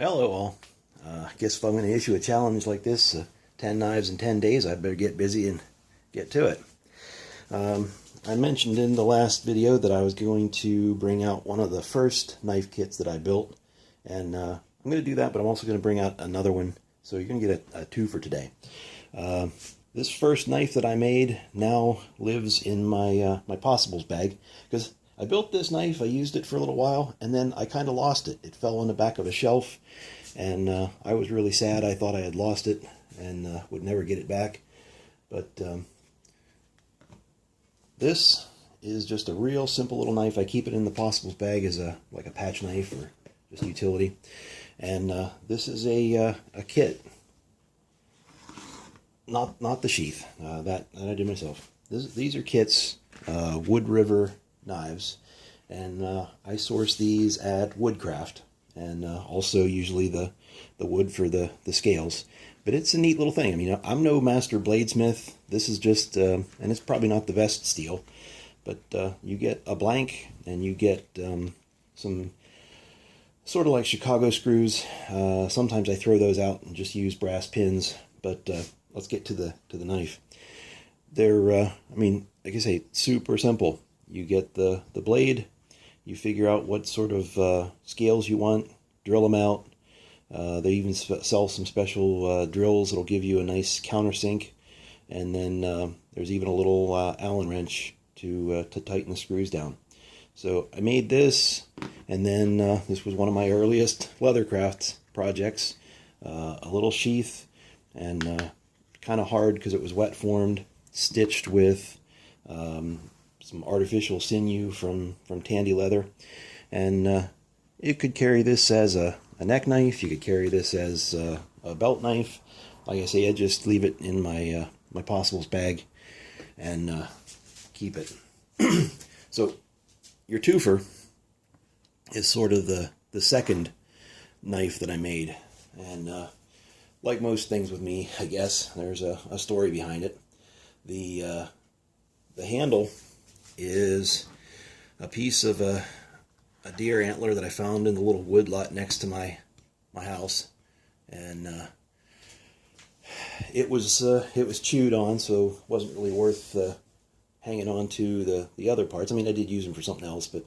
Hello all. I guess if I'm going to issue a challenge like this, 10 knives in 10 days, I better get busy and get to it. I mentioned in the last video that I was going to bring out one of the first knife kits that I built, and I'm going to do that, but I'm also going to bring out another one, so you're going to get a two for today. This first knife that I made now lives in my my possibles bag, because I built this knife, I used it for a little while, and then I kind of lost it. It fell on the back of a shelf, and I was really sad. I thought I had lost it and would never get it back. But this is just a real simple little knife. I keep it in the possibles bag as like a patch knife or just utility. And this is a kit, not the sheath. That I did myself. These are kits, Wood River knives, and I source these at Woodcraft, and also usually the wood for the scales. But it's a neat little thing. I mean, I'm no master bladesmith. This is just, and it's probably not the best steel, but you get a blank, and you get some sort of like Chicago screws. Sometimes I throw those out and just use brass pins. But let's get to the knife. They're, I mean, like I say, super simple. You get the blade, you figure out what sort of scales you want, drill them out. They even sell some special drills that'll give you a nice countersink, and then there's even a little Allen wrench to tighten the screws down. So I made this, and then this was one of my earliest leathercraft projects. A little sheath, and kind of hard because it was wet formed, stitched with some artificial sinew from Tandy leather, and you could carry this as a neck knife. You could carry this as a belt knife. Like I say, I just leave it in my my possibles bag and keep it. So your twofer is sort of the second knife that I made, and like most things with me, I guess there's a story behind it. The handle is a piece of a deer antler that I found in the little wood lot next to my house, and it was chewed on, so it wasn't really worth hanging on to the other parts. I mean, I did use them for something else, but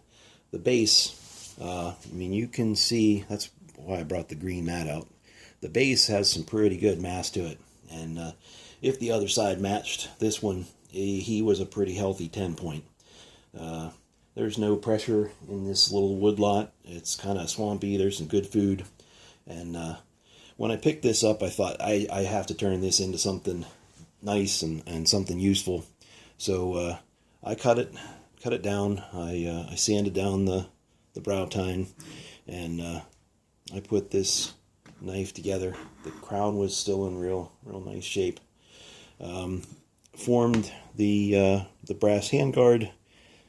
the base, I mean, you can see, that's why I brought the green mat out. The base has some pretty good mass to it, and if the other side matched this one, he was a pretty healthy 10-point. There's no pressure in this little wood lot. It's kind of swampy. There's some good food. And when I picked this up, I thought I have to turn this into something nice and something useful. So I cut it down. I sanded down the brow tine, and I put this knife together. The crown was still in real nice shape. Formed the brass handguard.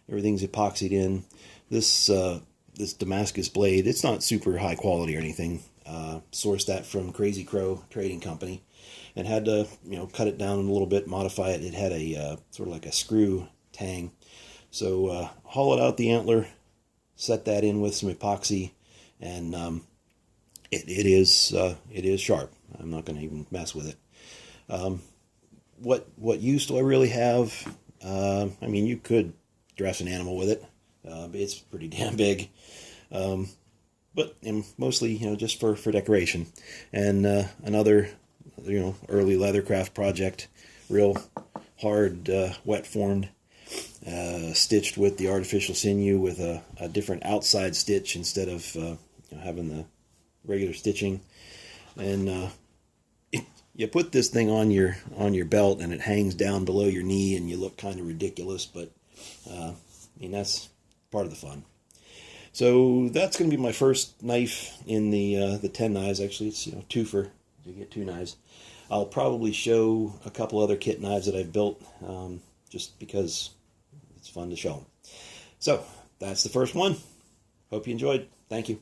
Everything's epoxied in. This Damascus blade, it's not super high quality or anything. Sourced that from Crazy Crow Trading Company, and had to cut it down a little bit, modify it. It had a sort of like a screw tang. So hollowed out the antler, set that in with some epoxy, and it is sharp. I'm not going to even mess with it. What use do I really have? I mean, you could dress an animal with it. It's pretty damn big. But mostly, just for decoration. And another, early leathercraft project, real hard, wet formed, stitched with the artificial sinew with a different outside stitch instead of having the regular stitching. And you put this thing on your belt, and it hangs down below your knee, and you look kind of ridiculous, but I mean, that's part of the fun. So that's going to be my first knife in the 10 knives. Actually, it's twofer. You get two knives. I'll probably show a couple other kit knives that I've built, just because it's fun to show them. So that's the first one. Hope you enjoyed. Thank you.